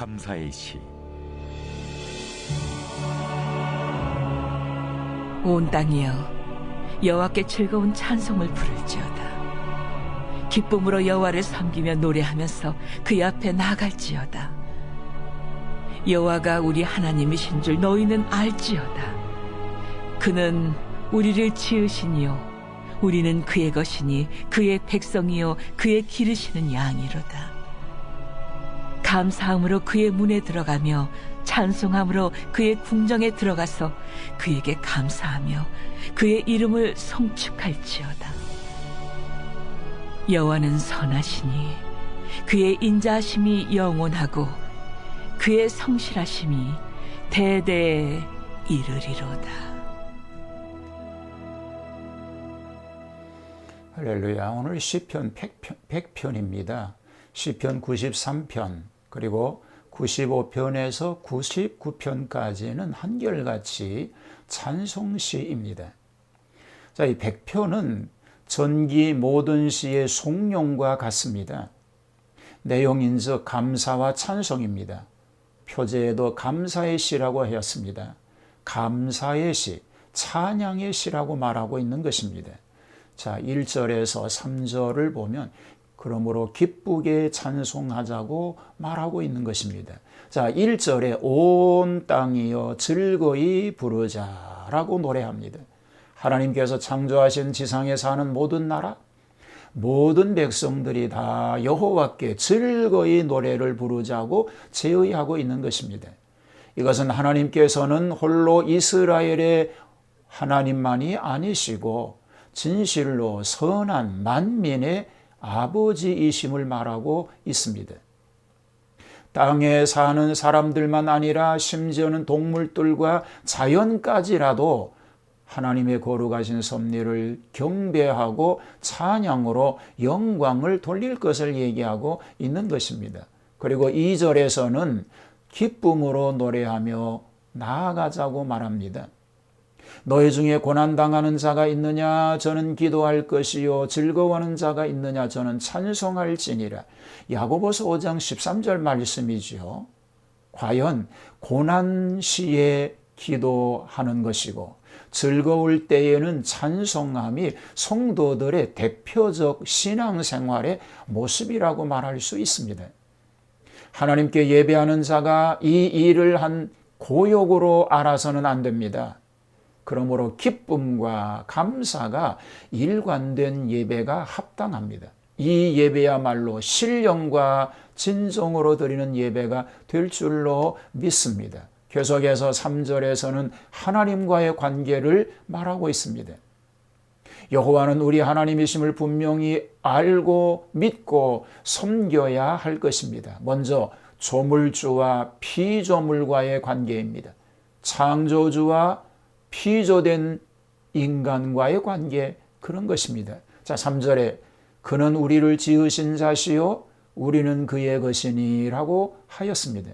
감사의 시. 온 땅이여 여호와께 즐거운 찬송을 부를지어다. 기쁨으로 여호와를 섬기며 노래하면서 그의 앞에 나아갈지어다. 여호와가 우리 하나님이신 줄 너희는 알지어다. 그는 우리를 지으시니요 우리는 그의 것이니 그의 백성이요 그의 기르시는 양이로다. 감사함으로 그의 문에 들어가며 찬송함으로 그의 궁정에 들어가서 그에게 감사하며 그의 이름을 송축할지어다. 여호와는 선하시니 그의 인자하심이 영원하고 그의 성실하심이 대대에 이르리로다. 할렐루야. 오늘 시편 100편입니다. 시편 93편 그리고 95편에서 99편까지는 한결같이 찬송시입니다. 자, 이 100편은 전기 모든 시의 송룡과 같습니다. 내용인즉 감사와 찬송입니다. 표제에도 감사의 시라고 하였습니다. 감사의 시, 찬양의 시라고 말하고 있는 것입니다. 자, 1절에서 3절을 보면 그러므로 기쁘게 찬송하자고 말하고 있는 것입니다. 자, 1절에 온 땅이여 즐거이 부르자라고 노래합니다. 하나님께서 창조하신 지상에 사는 모든 나라, 모든 백성들이 다 여호와께 즐거이 노래를 부르자고 제의하고 있는 것입니다. 이것은 하나님께서는 홀로 이스라엘의 하나님만이 아니시고 진실로 선한 만민의 아버지이심을 말하고 있습니다. 땅에 사는 사람들만 아니라 심지어는 동물들과 자연까지라도 하나님의 거룩하신 섭리를 경배하고 찬양으로 영광을 돌릴 것을 얘기하고 있는 것입니다. 그리고 2절에서는 기쁨으로 노래하며 나아가자고 말합니다. 너희 중에 고난당하는 자가 있느냐? 저는 기도할 것이요. 즐거워하는 자가 있느냐? 저는 찬송할지니라. 야고보서 5장 13절 말씀이지요. 과연 고난 시에 기도하는 것이고 즐거울 때에는 찬송함이 성도들의 대표적 신앙생활의 모습이라고 말할 수 있습니다. 하나님께 예배하는 자가 이 일을 한 고욕으로 알아서는 안 됩니다. 그러므로 기쁨과 감사가 일관된 예배가 합당합니다. 이 예배야말로 신령과 진정으로 드리는 예배가 될 줄로 믿습니다. 계속해서 3절에서는 하나님과의 관계를 말하고 있습니다. 여호와는 우리 하나님이심을 분명히 알고 믿고 섬겨야 할 것입니다. 먼저 조물주와 피조물과의 관계입니다. 창조주와 피조된 인간과의 관계, 그런 것입니다. 자, 3절에 그는 우리를 지으신 자시요 우리는 그의 것이니 라고 하였습니다.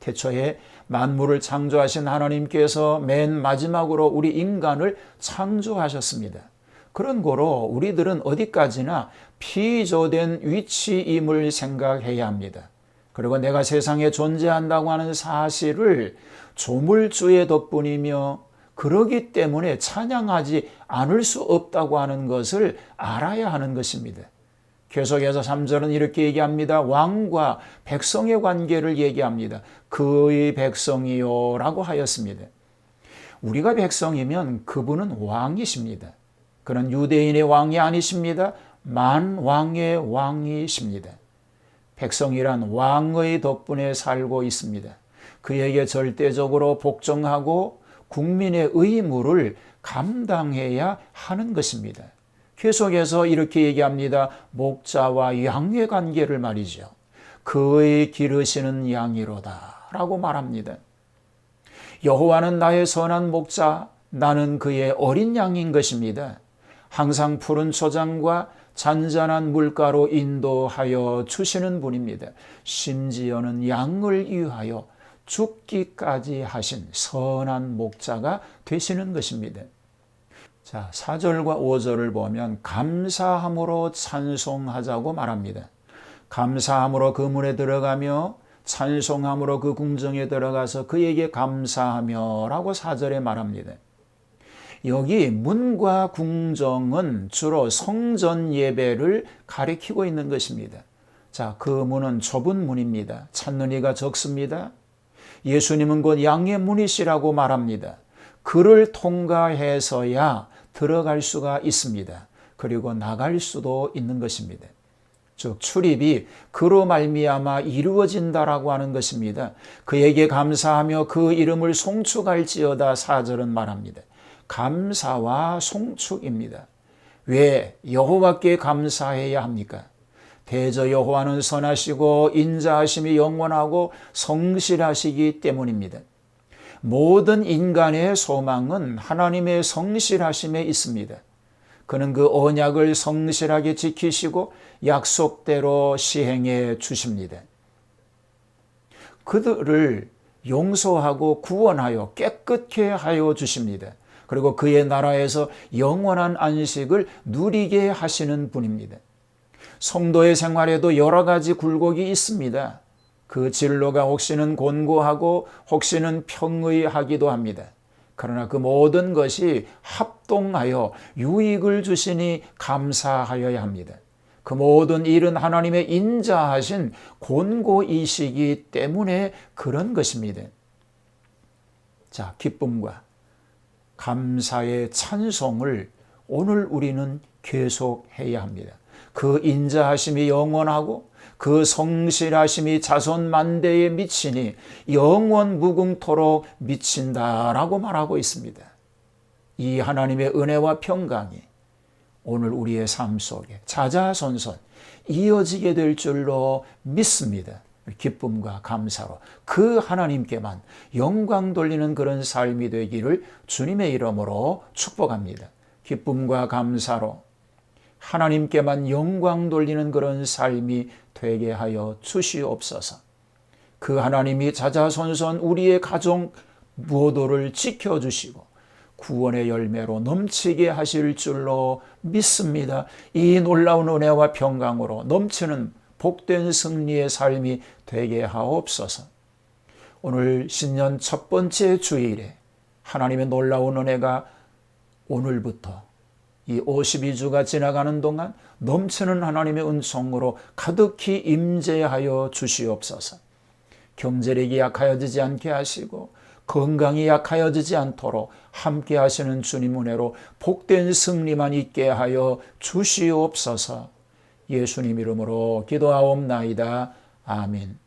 태초에 만물을 창조하신 하나님께서 맨 마지막으로 우리 인간을 창조하셨습니다. 그런 거로 우리들은 어디까지나 피조된 위치임을 생각해야 합니다. 그리고 내가 세상에 존재한다고 하는 사실을 조물주의 덕분이며 그러기 때문에 찬양하지 않을 수 없다고 하는 것을 알아야 하는 것입니다. 계속해서 3절은 이렇게 얘기합니다. 왕과 백성의 관계를 얘기합니다. 그의 백성이요 라고 하였습니다. 우리가 백성이면 그분은 왕이십니다. 그는 유대인의 왕이 아니십니다. 만왕의 왕이십니다. 백성이란 왕의 덕분에 살고 있습니다. 그에게 절대적으로 복종하고 국민의 의무를 감당해야 하는 것입니다. 계속해서 이렇게 얘기합니다. 목자와 양의 관계를 말이죠. 그의 기르시는 양이로다 라고 말합니다. 여호와는 나의 선한 목자, 나는 그의 어린 양인 것입니다. 항상 푸른 초장과 잔잔한 물가로 인도하여 주시는 분입니다. 심지어는 양을 위하여 죽기까지 하신 선한 목자가 되시는 것입니다. 자, 4절과 5절을 보면 감사함으로 찬송하자고 말합니다. 감사함으로 그 문에 들어가며 찬송함으로 그 궁정에 들어가서 그에게 감사하며 라고 4절에 말합니다. 여기 문과 궁정은 주로 성전 예배를 가리키고 있는 것입니다. 자, 그 문은 좁은 문입니다. 찾는 이가 적습니다. 예수님은 곧 양의 문이시라고 말합니다. 그를 통과해서야 들어갈 수가 있습니다. 그리고 나갈 수도 있는 것입니다. 즉 출입이 그로 말미암아 이루어진다라고 하는 것입니다. 그에게 감사하며 그 이름을 송축할지어다 4절은 말합니다. 감사와 송축입니다. 왜 여호와께 감사해야 합니까? 대저 여호와는 선하시고 인자하심이 영원하고 성실하시기 때문입니다. 모든 인간의 소망은 하나님의 성실하심에 있습니다. 그는 그 언약을 성실하게 지키시고 약속대로 시행해 주십니다. 그들을 용서하고 구원하여 깨끗게 하여 주십니다. 그리고 그의 나라에서 영원한 안식을 누리게 하시는 분입니다. 성도의 생활에도 여러 가지 굴곡이 있습니다. 그 진로가 혹시는 곤고하고 혹시는 평의하기도 합니다. 그러나 그 모든 것이 합동하여 유익을 주시니 감사하여야 합니다. 그 모든 일은 하나님의 인자하신 곤고이시기 때문에 그런 것입니다. 자, 기쁨과 감사의 찬송을 오늘 우리는 계속해야 합니다. 그 인자하심이 영원하고 그 성실하심이 자손 만대에 미치니 영원 무궁토록 미친다라고 말하고 있습니다. 이 하나님의 은혜와 평강이 오늘 우리의 삶 속에 자자손손 이어지게 될 줄로 믿습니다. 기쁨과 감사로 그 하나님께만 영광 돌리는 그런 삶이 되기를 주님의 이름으로 축복합니다. 기쁨과 감사로 하나님께만 영광 돌리는 그런 삶이 되게 하여 주시옵소서. 그 하나님이 자자손손 우리의 가족 모두를 지켜주시고 구원의 열매로 넘치게 하실 줄로 믿습니다. 이 놀라운 은혜와 평강으로 넘치는 복된 승리의 삶이 되게 하옵소서. 오늘 신년 첫 번째 주일에 하나님의 놀라운 은혜가 오늘부터 이 52주가 지나가는 동안 넘치는 하나님의 은총으로 가득히 임재하여 주시옵소서. 경제력이 약하여지지 않게 하시고 건강이 약하여지지 않도록 함께 하시는 주님 은혜로 복된 승리만 있게 하여 주시옵소서. 예수님 이름으로 기도하옵나이다. 아멘.